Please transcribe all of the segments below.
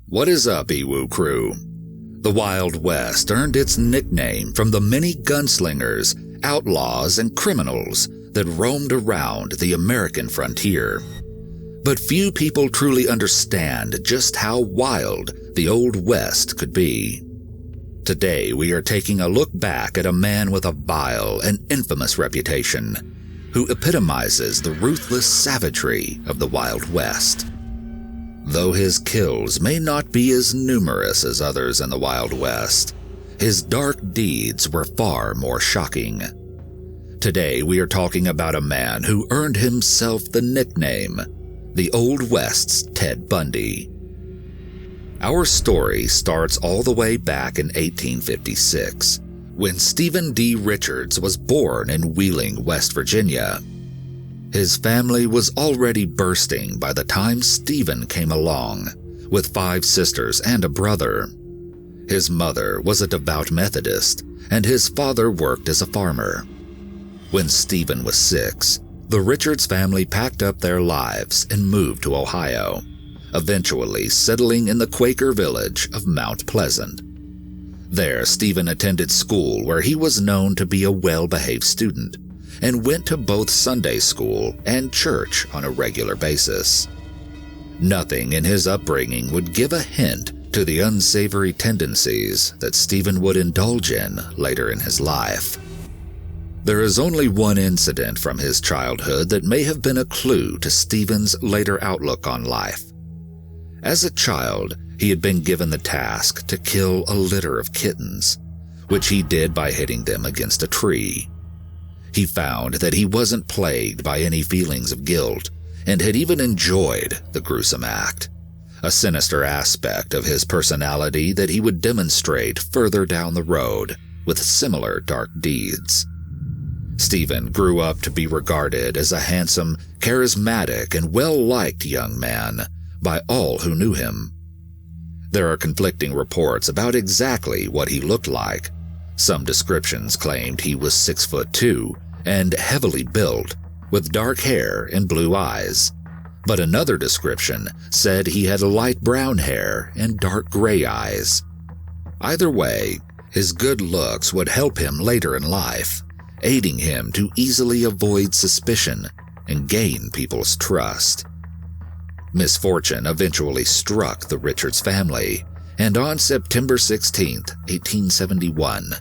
What is up, Iwoo crew? The Wild West earned its nickname from the many gunslingers, outlaws, and criminals that roamed around the American frontier. But few people truly understand just how wild the Old West could be. Today, we are taking a look back at a man with a vile and infamous reputation, who epitomizes the ruthless savagery of the Wild West. Though his kills may not be as numerous as others in the Wild West, his dark deeds were far more shocking. Today, we are talking about a man who earned himself the nickname, the Old West's Ted Bundy. Our story starts all the way back in 1856, when Stephen Dee Richards was born in Wheeling, West Virginia. His family was already bursting by the time Stephen came along, with 5 sisters and a brother. His mother was a devout Methodist, and his father worked as a farmer. When Stephen was 6, the Richards family packed up their lives and moved to Ohio, eventually settling in the Quaker village of Mount Pleasant. There, Stephen attended school where he was known to be a well-behaved student, and went to both Sunday school and church on a regular basis. Nothing in his upbringing would give a hint to the unsavory tendencies that Stephen would indulge in later in his life. There is only one incident from his childhood that may have been a clue to Stephen's later outlook on life. As a child, he had been given the task to kill a litter of kittens, which he did by hitting them against a tree. He found that he wasn't plagued by any feelings of guilt and had even enjoyed the gruesome act, a sinister aspect of his personality that he would demonstrate further down the road with similar dark deeds. Stephen grew up to be regarded as a handsome, charismatic, and well-liked young man by all who knew him. There are conflicting reports about exactly what he looked like. Some descriptions claimed he was 6'2" and heavily built, with dark hair and blue eyes. But another description said he had light brown hair and dark gray eyes. Either way, his good looks would help him later in life, aiding him to easily avoid suspicion and gain people's trust. Misfortune eventually struck the Richards family, and on September 16, 1871,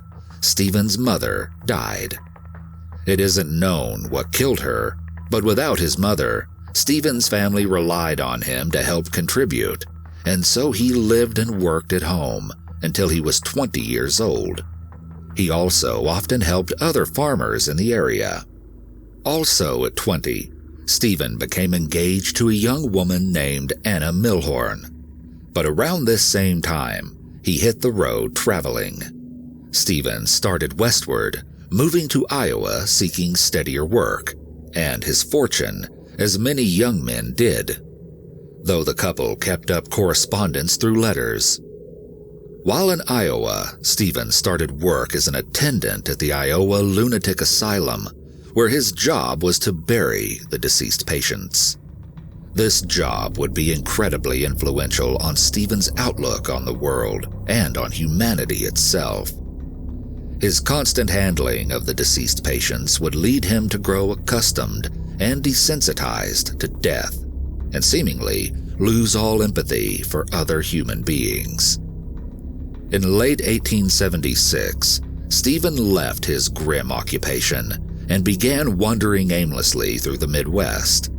Stephen's mother died. It isn't known what killed her, but without his mother, Stephen's family relied on him to help contribute, and so he lived and worked at home until he was 20 years old. He also often helped other farmers in the area. Also at 20, Stephen became engaged to a young woman named Anna Milhorn. But around this same time, he hit the road traveling. Stephen started westward, moving to Iowa seeking steadier work, and his fortune, as many young men did, though the couple kept up correspondence through letters. While in Iowa, Stephen started work as an attendant at the Iowa Lunatic Asylum, where his job was to bury the deceased patients. This job would be incredibly influential on Stephen's outlook on the world and on humanity itself. His constant handling of the deceased patients would lead him to grow accustomed and desensitized to death, and seemingly lose all empathy for other human beings. In late 1876, Stephen left his grim occupation and began wandering aimlessly through the Midwest.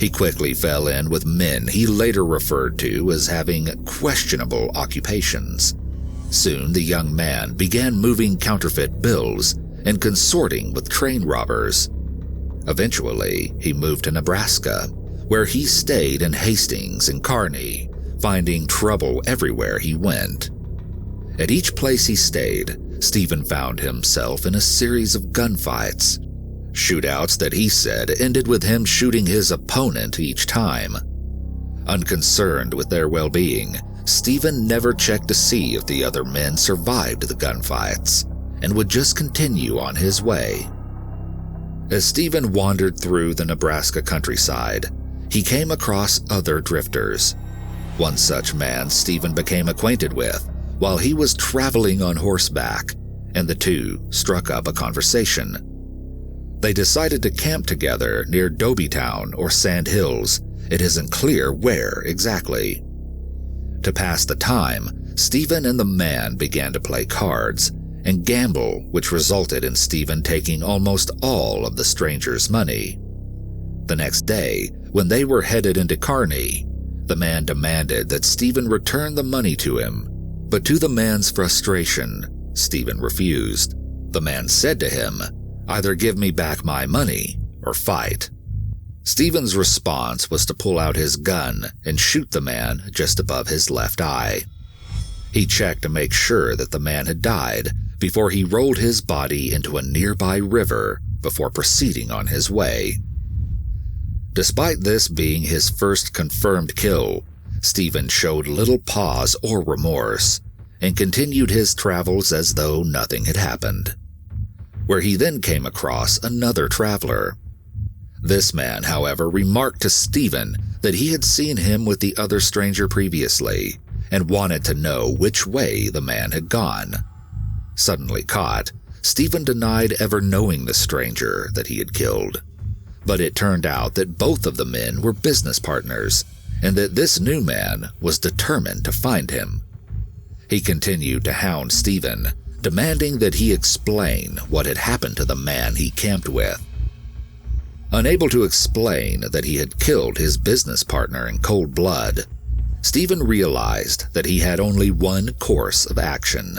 He quickly fell in with men he later referred to as having questionable occupations. Soon the young man began moving counterfeit bills and consorting with train robbers. Eventually, he moved to Nebraska, where he stayed in Hastings and Kearney, finding trouble everywhere he went. At each place he stayed, Stephen found himself in a series of gunfights, shootouts that he said ended with him shooting his opponent each time. Unconcerned with their well-being, Stephen never checked to see if the other men survived the gunfights, and would just continue on his way. As Stephen wandered through the Nebraska countryside, he came across other drifters. One such man Stephen became acquainted with while he was traveling on horseback, and the two struck up a conversation. They decided to camp together near Dobytown or Sand Hills. It isn't clear where exactly. To pass the time, Stephen and the man began to play cards and gamble, which resulted in Stephen taking almost all of the stranger's money. The next day, when they were headed into Kearney, the man demanded that Stephen return the money to him, but to the man's frustration, Stephen refused. The man said to him, "Either give me back my money or fight." Stephen's response was to pull out his gun and shoot the man just above his left eye. He checked to make sure that the man had died before he rolled his body into a nearby river before proceeding on his way. Despite this being his first confirmed kill, Stephen showed little pause or remorse and continued his travels as though nothing had happened, where he then came across another traveler. This man, however, remarked to Stephen that he had seen him with the other stranger previously and wanted to know which way the man had gone. Suddenly caught, Stephen denied ever knowing the stranger that he had killed, but it turned out that both of the men were business partners and that this new man was determined to find him. He continued to hound Stephen, demanding that he explain what had happened to the man he camped with. Unable to explain that he had killed his business partner in cold blood, Stephen realized that he had only one course of action.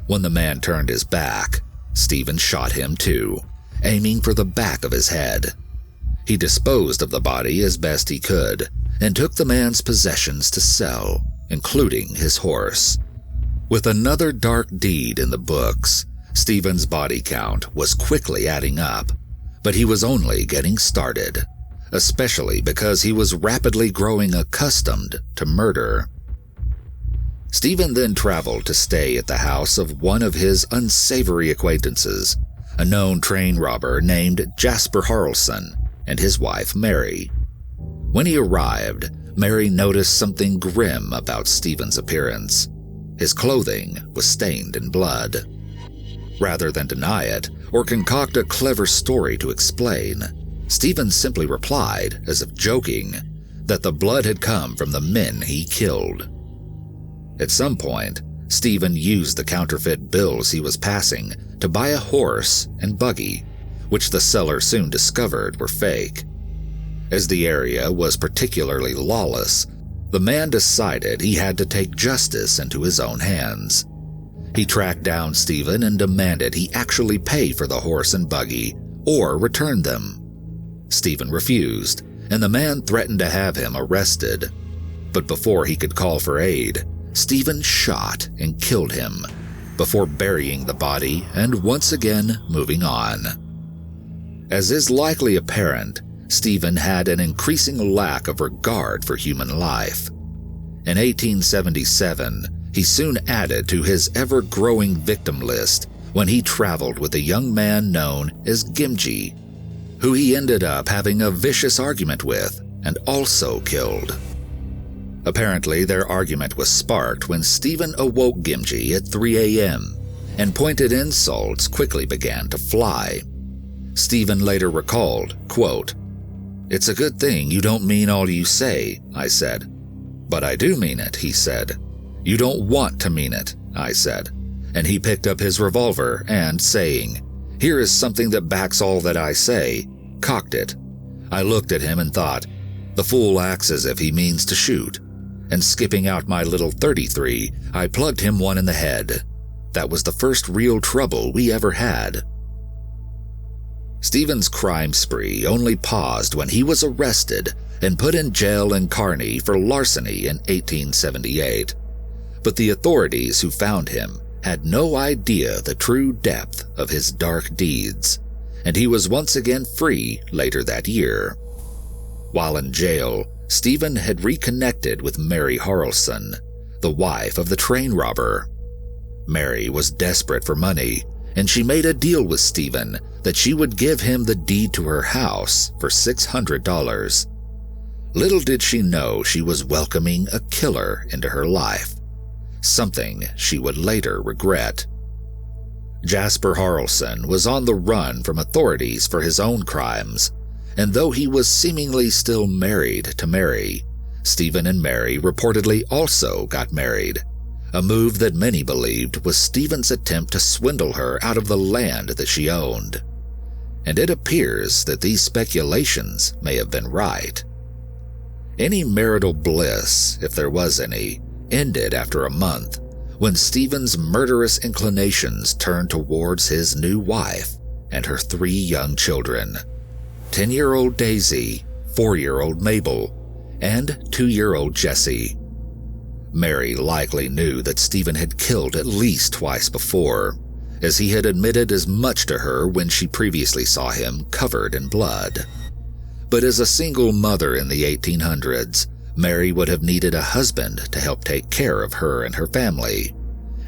When the man turned his back, Stephen shot him too, aiming for the back of his head. He disposed of the body as best he could and took the man's possessions to sell, including his horse. With another dark deed in the books, Stephen's body count was quickly adding up, but he was only getting started, especially because he was rapidly growing accustomed to murder. Stephen then traveled to stay at the house of one of his unsavory acquaintances, a known train robber named Jasper Harrelson, and his wife Mary. When he arrived, Mary noticed something grim about Stephen's appearance. His clothing was stained in blood. Rather than deny it or concoct a clever story to explain, Stephen simply replied, as if joking, that the blood had come from the men he killed. At some point, Stephen used the counterfeit bills he was passing to buy a horse and buggy, which the seller soon discovered were fake. As the area was particularly lawless, the man decided he had to take justice into his own hands. He tracked down Stephen and demanded he actually pay for the horse and buggy or return them. Stephen refused, and the man threatened to have him arrested. But before he could call for aid, Stephen shot and killed him, before burying the body and once again moving on. As is likely apparent, Stephen had an increasing lack of regard for human life. In 1877, he soon added to his ever-growing victim list when he traveled with a young man known as Gimji, who he ended up having a vicious argument with and also killed. Apparently, their argument was sparked when Stephen awoke Gimji at 3 a.m., and pointed insults quickly began to fly. Stephen later recalled, quote, "It's a good thing you don't mean all you say," I said. "But I do mean it," he said. "You don't want to mean it," I said. And he picked up his revolver and, saying, "Here is something that backs all that I say," cocked it. I looked at him and thought, the fool acts as if he means to shoot. And skipping out my little .33, I plugged him one in the head. That was the first real trouble we ever had. Stephen's crime spree only paused when he was arrested and put in jail in Kearney for larceny in 1878. But the authorities who found him had no idea the true depth of his dark deeds, and he was once again free later that year. While in jail, Stephen had reconnected with Mary Harrelson, the wife of the train robber. Mary was desperate for money and she made a deal with Stephen that she would give him the deed to her house for $600. Little did she know she was welcoming a killer into her life, something she would later regret. Jasper Harrelson was on the run from authorities for his own crimes, and though he was seemingly still married to Mary, Stephen and Mary reportedly also got married, a move that many believed was Stephen's attempt to swindle her out of the land that she owned. And it appears that these speculations may have been right. Any marital bliss, if there was any, ended after a month when Stephen's murderous inclinations turned towards his new wife and her 3 young children, 10-year-old Daisy, 4-year-old Mabel, and 2-year-old Jessie. Mary likely knew that Stephen had killed at least twice before, as he had admitted as much to her when she previously saw him covered in blood. But as a single mother in the 1800s, Mary would have needed a husband to help take care of her and her family,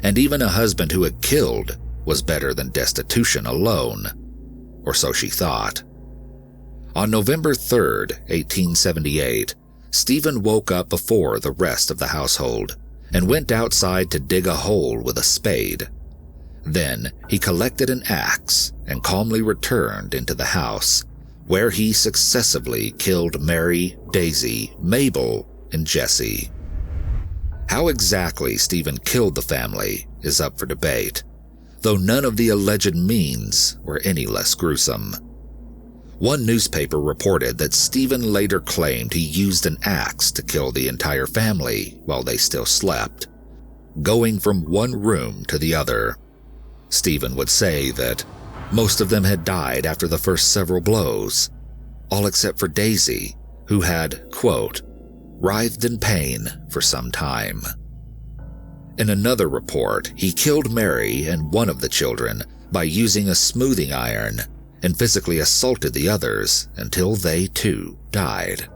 and even a husband who had killed was better than destitution alone, or so she thought. On November 3rd, 1878, Stephen woke up before the rest of the household and went outside to dig a hole with a spade. Then he collected an axe and calmly returned into the house, where he successively killed Mary, Daisy, Mabel, and Jessie. How exactly Stephen killed the family is up for debate, though none of the alleged means were any less gruesome. One newspaper reported that Stephen later claimed he used an axe to kill the entire family while they still slept, going from one room to the other. Stephen would say that most of them had died after the first several blows, all except for Daisy, who had, quote, writhed in pain for some time. In another report, he killed Mary and one of the children by using a smoothing iron and physically assaulted the others until they too died.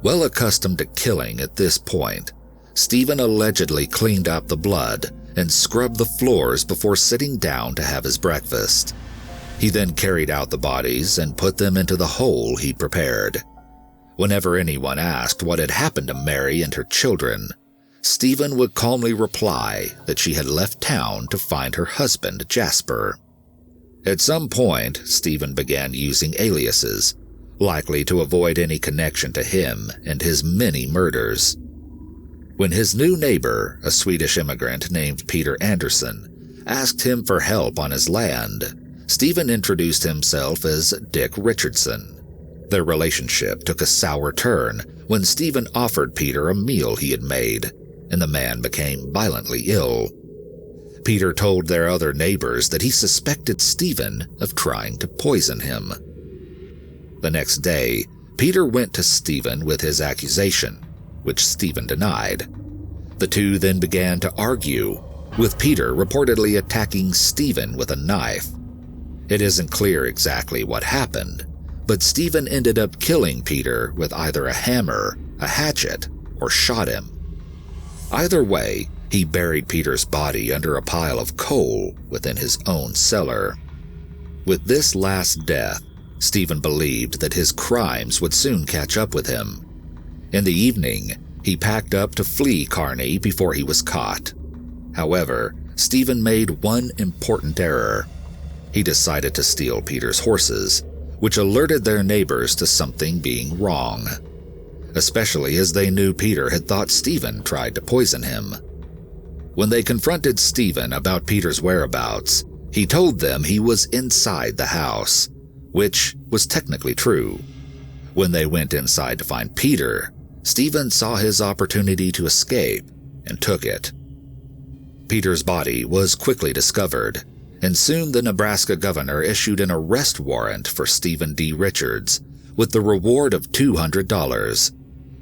Well accustomed to killing at this point, Stephen allegedly cleaned up the blood and scrubbed the floors before sitting down to have his breakfast. He then carried out the bodies and put them into the hole he'd prepared. Whenever anyone asked what had happened to Mary and her children, Stephen would calmly reply that she had left town to find her husband, Jasper. At some point, Stephen began using aliases, likely to avoid any connection to him and his many murders. When his new neighbor, a Swedish immigrant named Peter Anderson, asked him for help on his land, Stephen introduced himself as Dick Richardson. Their relationship took a sour turn when Stephen offered Peter a meal he had made, and the man became violently ill. Peter told their other neighbors that he suspected Stephen of trying to poison him. The next day, Peter went to Stephen with his accusation, which Stephen denied. The two then began to argue, with Peter reportedly attacking Stephen with a knife. It isn't clear exactly what happened, but Stephen ended up killing Peter with either a hammer, a hatchet, or shot him. Either way, he buried Peter's body under a pile of coal within his own cellar. With this last death, Stephen believed that his crimes would soon catch up with him. In the evening, he packed up to flee Kearney before he was caught. However, Stephen made one important error. He decided to steal Peter's horses, which alerted their neighbors to something being wrong, especially as they knew Peter had thought Stephen tried to poison him. When they confronted Stephen about Peter's whereabouts, he told them he was inside the house, which was technically true. When they went inside to find Peter, Stephen saw his opportunity to escape and took it. Peter's body was quickly discovered, and soon the Nebraska governor issued an arrest warrant for Stephen Dee Richards with the reward of $200.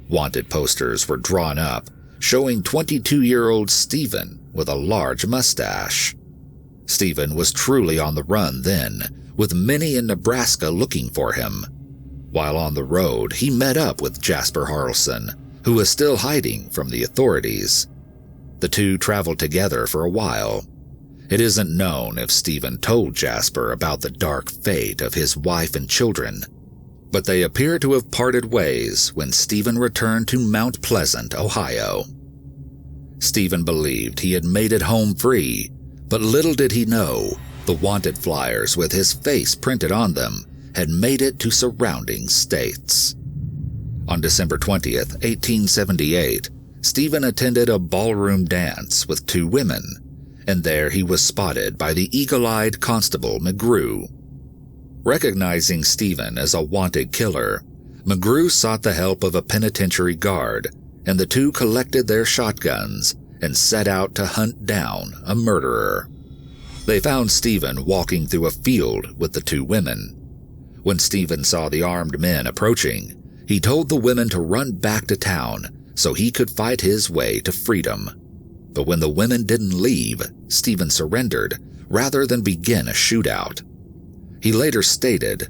Wanted posters were drawn up, showing 22-year-old Stephen with a large mustache. Stephen was truly on the run then, with many in Nebraska looking for him. While on the road, he met up with Jasper Harrelson, who was still hiding from the authorities. The two traveled together for a while. It isn't known if Stephen told Jasper about the dark fate of his wife and children, but they appear to have parted ways when Stephen returned to Mount Pleasant, Ohio. Stephen believed he had made it home free, but little did he know the wanted flyers with his face printed on them had made it to surrounding states. On December 20th, 1878, Stephen attended a ballroom dance with 2 women, and there he was spotted by the eagle-eyed Constable McGrew. Recognizing Stephen as a wanted killer, McGrew sought the help of a penitentiary guard, and the two collected their shotguns and set out to hunt down a murderer. They found Stephen walking through a field with the 2 women. When Stephen saw the armed men approaching, he told the women to run back to town so he could fight his way to freedom. But when the women didn't leave, Stephen surrendered rather than begin a shootout. He later stated,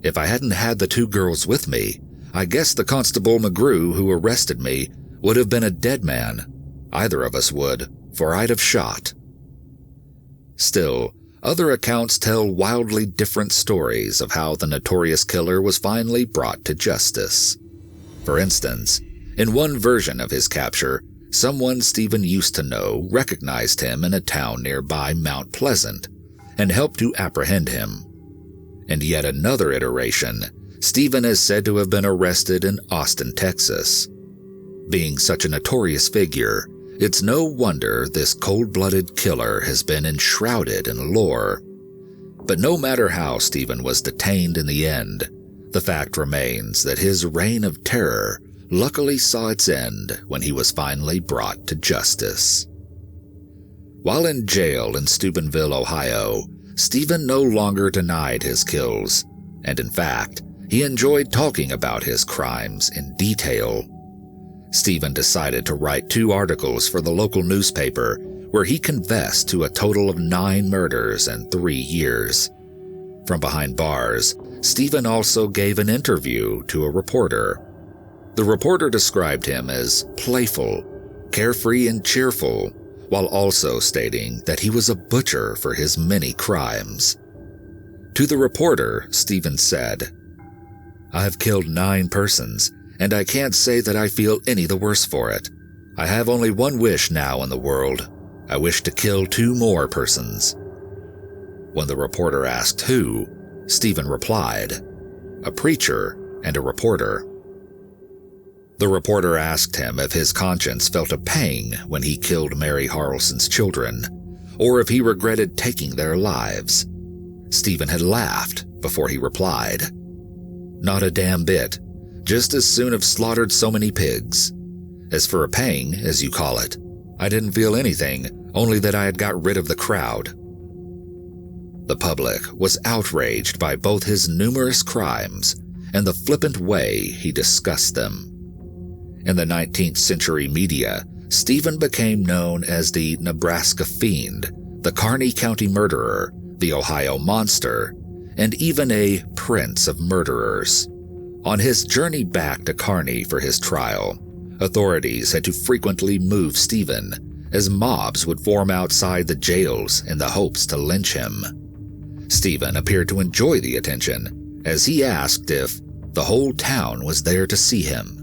"If I hadn't had the 2 girls with me, I guess the Constable McGrew who arrested me would have been a dead man. Either of us would, for I'd have shot." Still, other accounts tell wildly different stories of how the notorious killer was finally brought to justice. For instance, in one version of his capture, someone Stephen used to know recognized him in a town nearby Mount Pleasant and helped to apprehend him. In yet another iteration, Stephen is said to have been arrested in Austin, Texas. Being such a notorious figure, it's no wonder this cold-blooded killer has been enshrouded in lore. But no matter how Stephen was detained in the end, the fact remains that his reign of terror luckily saw its end when he was finally brought to justice. While in jail in Steubenville, Ohio, Stephen no longer denied his kills, and in fact, he enjoyed talking about his crimes in detail. Stephen decided to write 2 articles for the local newspaper where he confessed to a total of 9 murders in 3 years. From behind bars, Stephen also gave an interview to a reporter. The reporter described him as playful, carefree, and cheerful, while also stating that he was a butcher for his many crimes. To the reporter, Stephen said, "I have killed 9 persons, and I can't say that I feel any the worse for it. I have only one wish now in the world. I wish to kill 2 more persons." When the reporter asked who, Stephen replied, "A preacher and a reporter." The reporter asked him if his conscience felt a pang when he killed Mary Harleson's children, or if he regretted taking their lives. Stephen had laughed before he replied, "Not a damn bit. Just as soon have slaughtered so many pigs. As for a pang, as you call it, I didn't feel anything, only that I had got rid of the crowd." The public was outraged by both his numerous crimes and the flippant way he discussed them. In the 19th century media, Stephen became known as the Nebraska Fiend, the Kearney County Murderer, the Ohio Monster, and even a Prince of Murderers. On his journey back to Kearney for his trial, authorities had to frequently move Stephen, as mobs would form outside the jails in the hopes to lynch him. Stephen appeared to enjoy the attention, as he asked if the whole town was there to see him.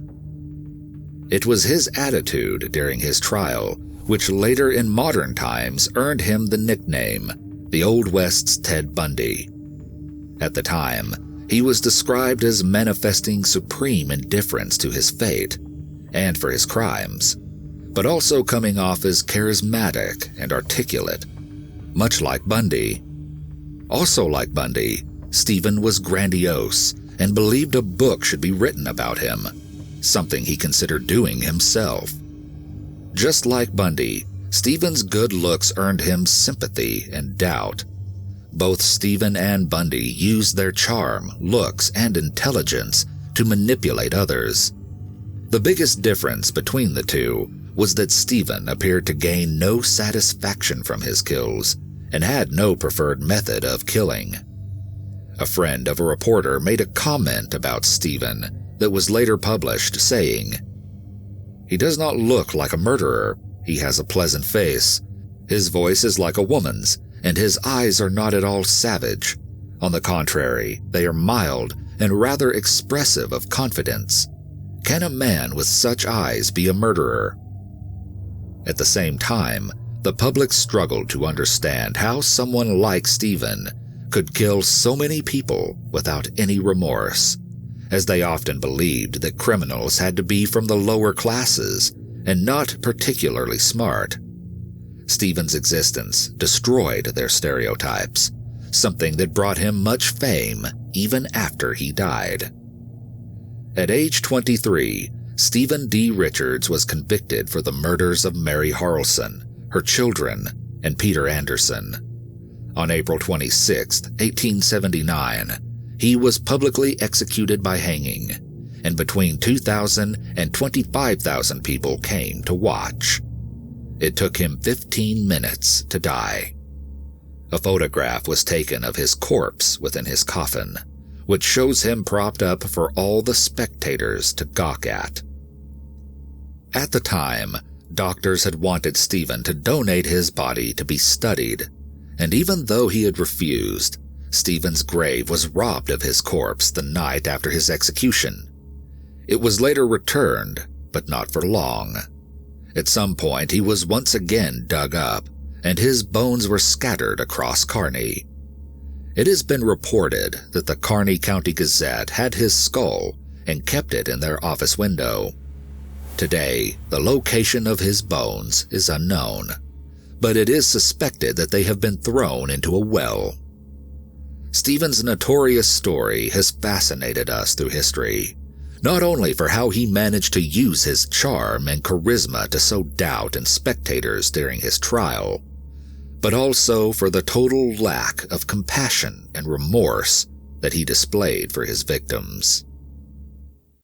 It was his attitude during his trial, which later in modern times earned him the nickname, the Old West's Ted Bundy. At the time, he was described as manifesting supreme indifference to his fate and for his crimes, but also coming off as charismatic and articulate, much like Bundy. Also like Bundy, Stephen was grandiose and believed a book should be written about him, something he considered doing himself. Just like Bundy, Stephen's good looks earned him sympathy and doubt. Both Stephen and Bundy used their charm, looks, and intelligence to manipulate others. The biggest difference between the two was that Stephen appeared to gain no satisfaction from his kills and had no preferred method of killing. A friend of a reporter made a comment about Stephen that was later published, saying, "He does not look like a murderer. He has a pleasant face, His voice is like a woman's, and his eyes are not at all savage. On the contrary, they are mild and rather expressive of confidence. Can a man with such eyes be a murderer? At the same time, the public struggled to understand how someone like Stephen could kill so many people without any remorse, as they often believed that criminals had to be from the lower classes and not particularly smart. Stephen's existence destroyed their stereotypes, something that brought him much fame even after he died. At age 23, Stephen Dee Richards was convicted for the murders of Mary Harrelson, her children, and Peter Anderson. On April 26, 1879, he was publicly executed by hanging, and between 2,000 and 25,000 people came to watch. It took him 15 minutes to die. A photograph was taken of his corpse within his coffin, which shows him propped up for all the spectators to gawk at. At the time, doctors had wanted Stephen to donate his body to be studied, and even though he had refused, Stephen's grave was robbed of his corpse the night after his execution. It was later returned, but not for long. At some point, he was once again dug up, and his bones were scattered across Kearney. It has been reported that the Kearney County Gazette had his skull and kept it in their office window. Today, the location of his bones is unknown, but it is suspected that they have been thrown into a well. Stephen's notorious story has fascinated us through history, not only for how he managed to use his charm and charisma to sow doubt in spectators during his trial, but also for the total lack of compassion and remorse that he displayed for his victims.